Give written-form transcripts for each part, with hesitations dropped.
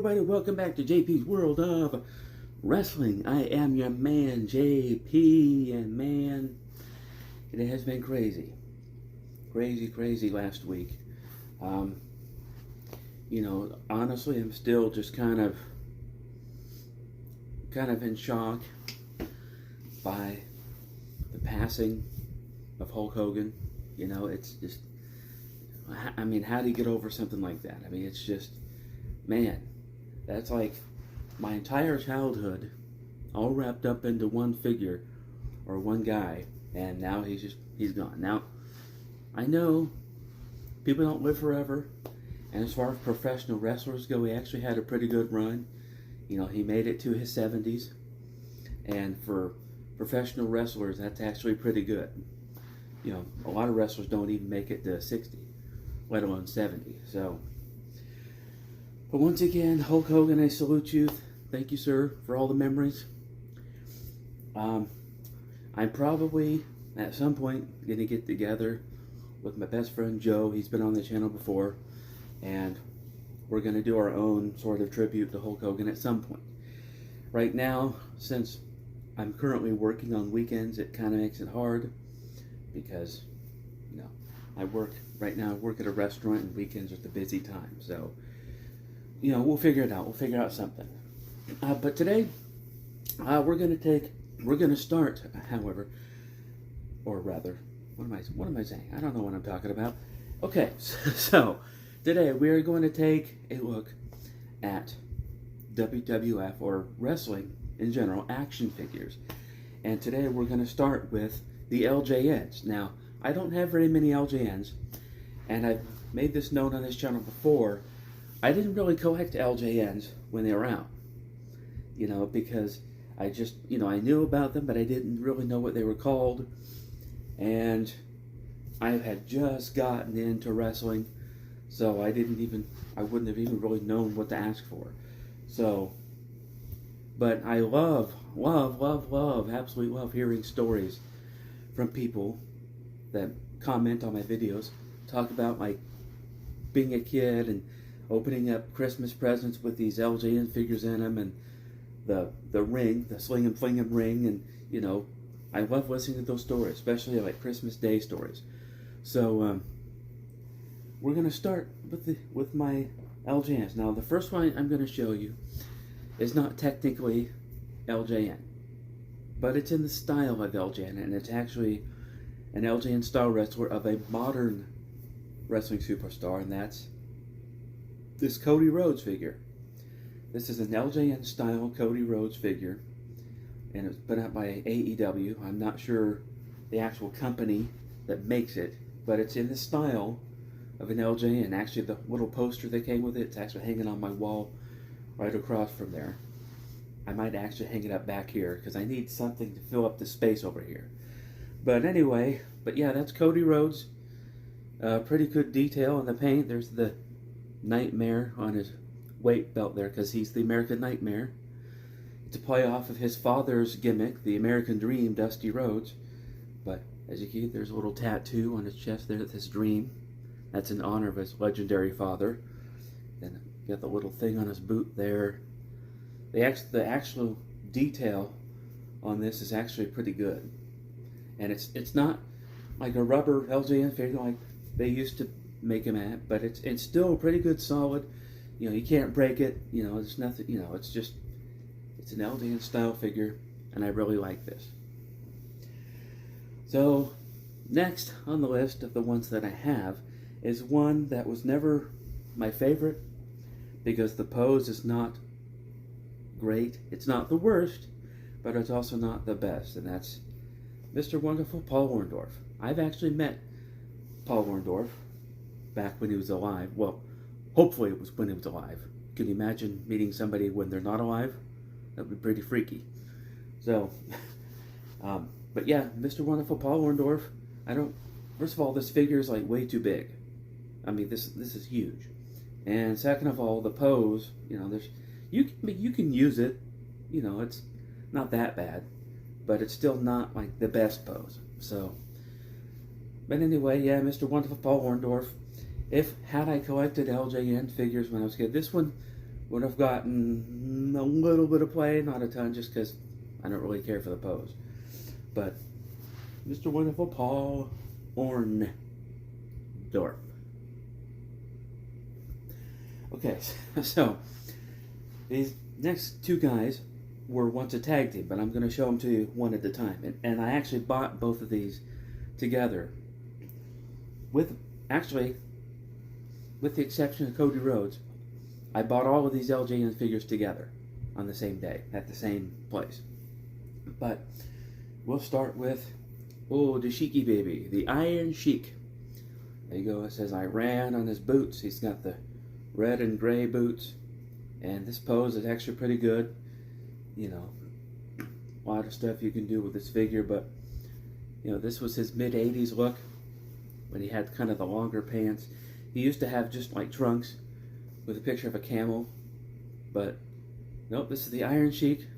everybody, welcome back to J.P.'s World of Wrestling. I am your man, J.P., and man, it has been crazy. Crazy last week. Honestly, I'm still just kind of in shock by the passing of Hulk Hogan. It's just, how do you get over something like that? It's just, man, that's like my entire childhood all wrapped up into one figure or one guy, and now he's gone. Now, I know people don't live forever, and as far as professional wrestlers go, he actually had a pretty good run. He made it to his 70s, and for professional wrestlers, that's actually pretty good. A lot of wrestlers don't even make it to 60, let alone 70. So, but once again, Hulk Hogan, I salute you. Thank you, sir, for all the memories. I'm probably, at some point, going to get together with my best friend Joe. He's been on the channel before, and we're going to do our own sort of tribute to Hulk Hogan at some point. Right now, since I'm currently working on weekends, it kind of makes it hard because, I work at a restaurant, and weekends are the busy time. So, we'll figure it out. We'll figure out something. But today, we're going to start, however, or rather, what am I saying? I don't know what I'm talking about. Okay, so today we are going to take a look at WWF, or wrestling in general, action figures. And today we're going to start with the LJNs. Now, I don't have very many LJNs, and I've made this known on this channel before. I didn't really collect LJNs when they were out, because I just, I knew about them, but I didn't really know what they were called. And I had just gotten into wrestling, so I wouldn't have even really known what to ask for. So, but I absolutely love hearing stories from people that comment on my videos, talk about like being a kid and opening up Christmas presents with these LJN figures in them, and the ring, the sling and fling 'em ring, and I love listening to those stories, especially like Christmas Day stories. So we're gonna start with my LJNs. Now, the first one I'm gonna show you is not technically LJN, but it's in the style of LJN, and it's actually an LJN style wrestler of a modern wrestling superstar, and that's this Cody Rhodes figure. This is an LJN style Cody Rhodes figure, and it's put out by AEW. I'm not sure the actual company that makes it, but it's in the style of an LJN. Actually, the little poster that came with it's actually hanging on my wall right across from there. I might actually hang it up back here because I need something to fill up the space over here. But anyway, yeah, that's Cody Rhodes. Pretty good detail in the paint. There's the Nightmare on his weight belt there because he's the American Nightmare. It's a play off of his father's gimmick, the American Dream, Dusty Rhodes. But as you can see, there's a little tattoo on his chest there, this Dream. That's in honor of his legendary father. Then got the little thing on his boot there. The actual detail on this is actually pretty good. And it's not like a rubber LJN figure like they used to make them at, but it's still pretty good, solid. You can't break it. It's nothing. It's an LJN style figure, and I really like this. So, next on the list of the ones that I have is one that was never my favorite because the pose is not great. It's not the worst, but it's also not the best, and that's Mr. Wonderful Paul Orndorff. I've actually met Paul Orndorff back when he was alive. Well, hopefully it was when he was alive. Can you imagine meeting somebody when they're not alive? That would be pretty freaky. So, but yeah, Mr. Wonderful Paul Orndorff. First of all, this figure is like way too big. This is huge. And second of all, the pose, you can use it. It's not that bad, but it's still not like the best pose. So, but anyway, yeah, Mr. Wonderful Paul Orndorff. Had I collected LJN figures when I was a kid, this one would have gotten a little bit of play, not a ton, just because I don't really care for the pose. But Mr. Wonderful Paul Orndorff. Okay, so these next two guys were once a tag team, but I'm going to show them to you one at a time. And I actually bought both of these together. With the exception of Cody Rhodes, I bought all of these LJN figures together on the same day, at the same place. But we'll start with, the Sheiky baby, the Iron Sheik. There you go, it says Iran on his boots. He's got the red and gray boots. And this pose is actually pretty good. You know, a lot of stuff you can do with this figure, but, you know, this was his mid-80s look, when he had kind of the longer pants. He used to have just like trunks with a picture of a camel, but nope, this is the Iron Sheik.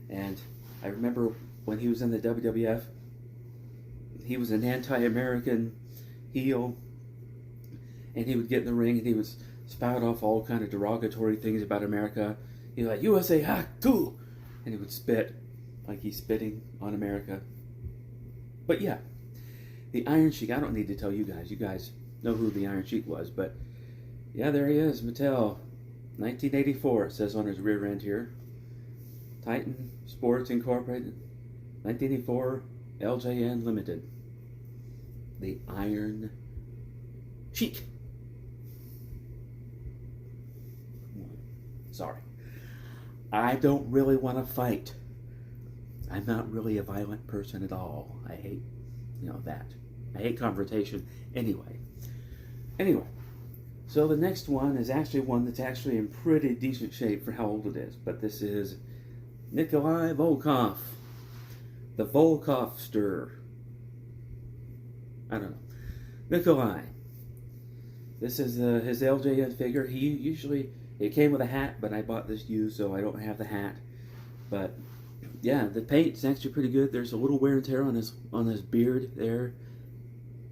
And I remember when he was in the WWF, he was an anti-American heel, and he would get in the ring and he would spout off all kind of derogatory things about America. He's like, USA, ha, cool! And he would spit, like he's spitting on America. But yeah, the Iron Sheik, I don't need to tell you guys. You guys know who the Iron Sheik was, but yeah, there he is, Mattel. 1984, it says on his rear end here. Titan Sports Incorporated, 1984, LJN Limited. The Iron Sheik. Sorry. I don't really want to fight. I'm not really a violent person at all. I hate, that. I hate confrontation anyway. So the next one is actually one that's actually in pretty decent shape for how old it is. But this is Nikolai Volkov. The Volkovster. I don't know. Nikolai. This is his LJN figure. It came with a hat, but I bought this used, so I don't have the hat. But yeah, the paint's actually pretty good. There's a little wear and tear on his beard there.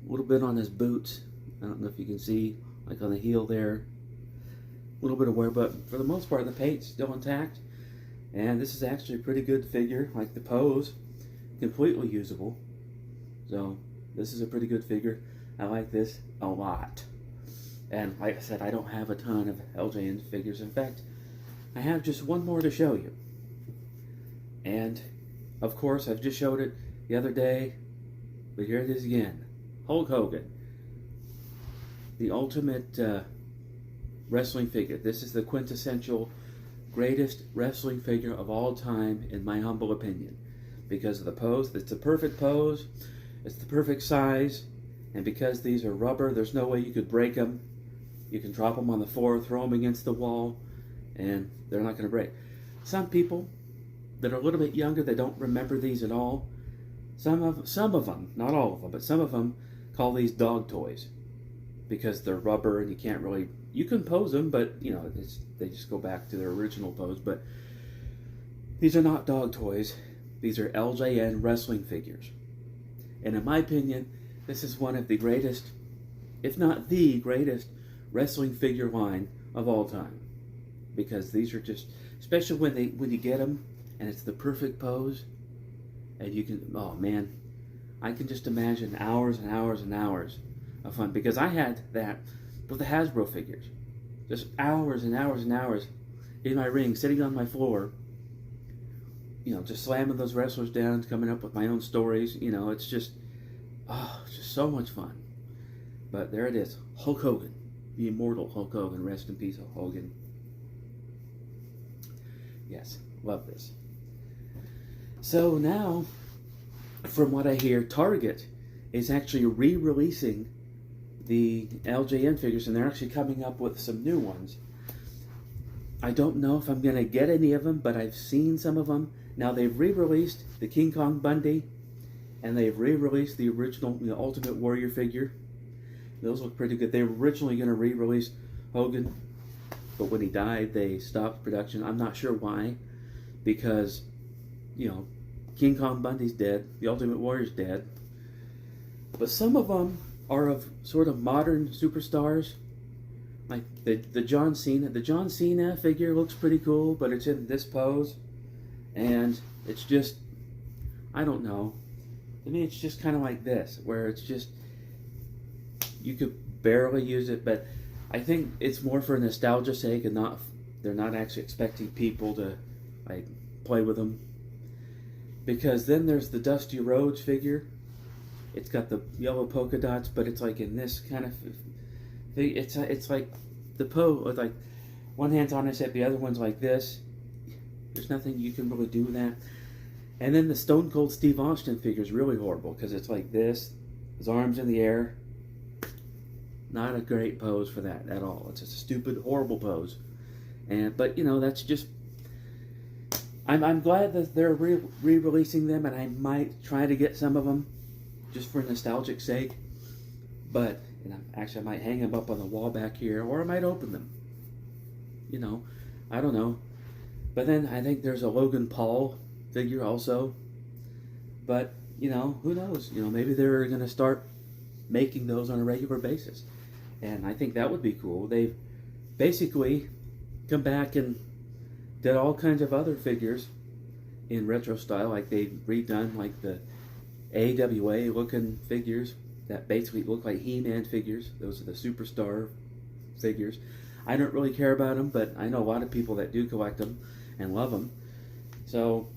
A little bit on his boots. I don't know if you can see, like on the heel there. A little bit of wear, but for the most part, the paint's still intact. And this is actually a pretty good figure. Like the pose, completely usable. So this is a pretty good figure. I like this a lot. And like I said, I don't have a ton of LJN figures. In fact, I have just one more to show you. And, of course, I've just showed it the other day. But here it is again. Hulk Hogan. The ultimate wrestling figure. This is the quintessential greatest wrestling figure of all time, in my humble opinion. Because of the pose. It's the perfect pose. It's the perfect size. And because these are rubber, there's no way you could break them. You can drop them on the floor, throw them against the wall, and they're not going to break. Some people that are a little bit younger, they don't remember these at all. Some of them, not all of them, but some of them call these dog toys because they're rubber and you can pose them, but they just go back to their original pose. But these are not dog toys. These are LJN wrestling figures. And in my opinion, this is one of the greatest, if not the greatest, wrestling figure line of all time, because these are just, especially when you get them and it's the perfect pose, and you can, oh man, I can just imagine hours and hours and hours of fun, because I had that with the Hasbro figures, just hours and hours and hours in my ring, sitting on my floor, just slamming those wrestlers down, coming up with my own stories. It's just so much fun. But there it is, Hulk Hogan. The immortal Hulk Hogan. Rest in peace, Hulk Hogan. Yes, love this. So now, from what I hear, Target is actually re-releasing the LJN figures, and they're actually coming up with some new ones. I don't know if I'm going to get any of them, but I've seen some of them. Now, they've re-released the King Kong Bundy, and they've re-released the original Ultimate Warrior figure. Those look pretty good. They were originally going to re-release Hogan, but when he died, they stopped production. I'm not sure why, because, King Kong Bundy's dead, the Ultimate Warrior's dead. But some of them are of sort of modern superstars, like the John Cena figure looks pretty cool, but it's in this pose, and it's just, I don't know. To me, it's just kind of like this, where it's just, you could barely use it, but I think it's more for nostalgia's sake, and they're not actually expecting people to like play with them. Because then there's the Dusty Rhodes figure. It's got the yellow polka dots, but it's like in this kind of thing. It's like the pose, like one hand's on his hip, the other one's like this. There's nothing you can really do with that. And then the Stone Cold Steve Austin figure is really horrible because it's like this, his arms in the air. Not a great pose for that at all. It's a stupid, horrible pose. But you know, that's just. I'm glad that they're re-releasing them, and I might try to get some of them, just for nostalgic sake. But actually, I might hang them up on the wall back here, or I might open them. You know, I don't know. But then I think there's a Logan Paul figure also. But you know, who knows? You know, maybe they're going to start making those on a regular basis, and I think that would be cool. They've basically come back and did all kinds of other figures in retro style, like they've redone like the AWA looking figures that basically look like He-Man figures. Those are the Superstar figures. I don't really care about them, but I know a lot of people that do collect them and love them. So,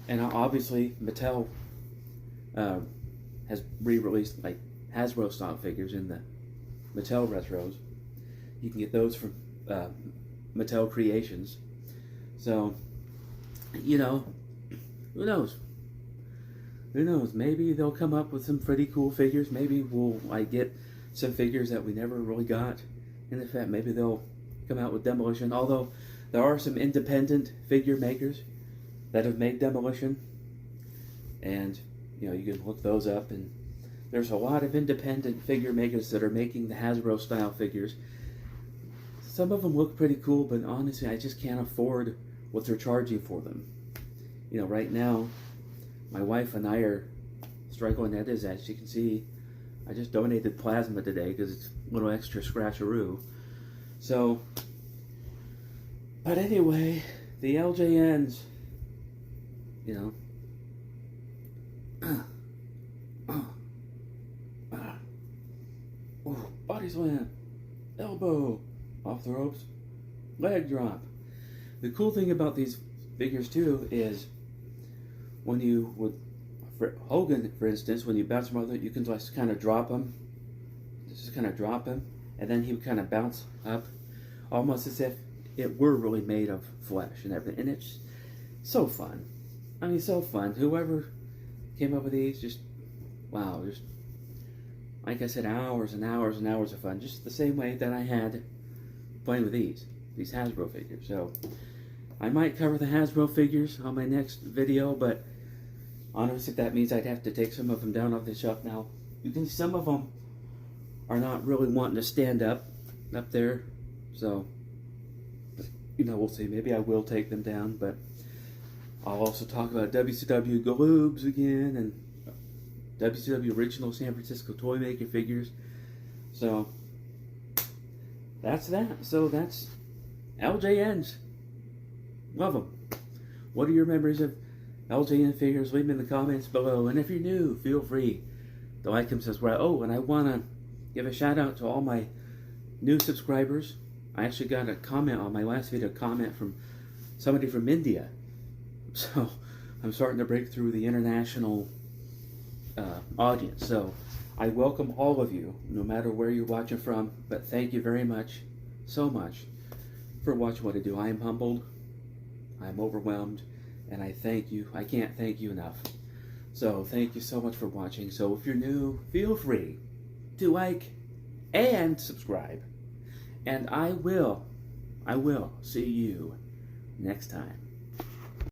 and obviously Mattel has re-released like Hasbro style figures in the Mattel Retros. You can get those from Mattel Creations. So, you know, who knows? Who knows? Maybe they'll come up with some pretty cool figures. Maybe we'll get some figures that we never really got. And in fact, maybe they'll come out with Demolition. Although there are some independent figure makers that have made Demolition, and you know, you can look those up. And there's a lot of independent figure makers that are making the Hasbro style figures. Some of them look pretty cool, but honestly, I just can't afford what they're charging for them. You know, right now, my wife and I are struggling at this. As you can see, I just donated plasma today because it's a little extra scratcheroo. So, but anyway, the LJNs, you know, body slam, elbow, off the ropes, leg drop. The cool thing about these figures too is when you would, for Hogan for instance, when you bounce him out, you can just kind of drop him, and then he would kind of bounce up, almost as if it were really made of flesh and everything. And it's so fun. I mean, so fun. Whoever came up with these, just wow, just like I said, hours and hours and hours of fun. Just the same way that I had playing with these Hasbro figures. So I might cover the Hasbro figures on my next video, but honestly, that means I'd have to take some of them down off the shelf. Now, you can see some of them are not really wanting to stand up there, so you know, we'll see. Maybe I will take them down, but I'll also talk about WCW Galoobs again and WCW original San Francisco toy maker figures. So that's that. So that's LJNs. Love them. What are your memories of LJN figures? Leave them in the comments below. And if you're new, feel free to like and subscribe. Oh, and I want to give a shout out to all my new subscribers. I actually got a comment on my last video, from somebody from India. So I'm starting to break through the international audience. So I welcome all of you, no matter where you're watching from. But thank you very much, so much, for watching what I do. I am humbled. I'm overwhelmed. And I thank you. I can't thank you enough. So thank you so much for watching. So if you're new, feel free to like and subscribe. And I will see you next time.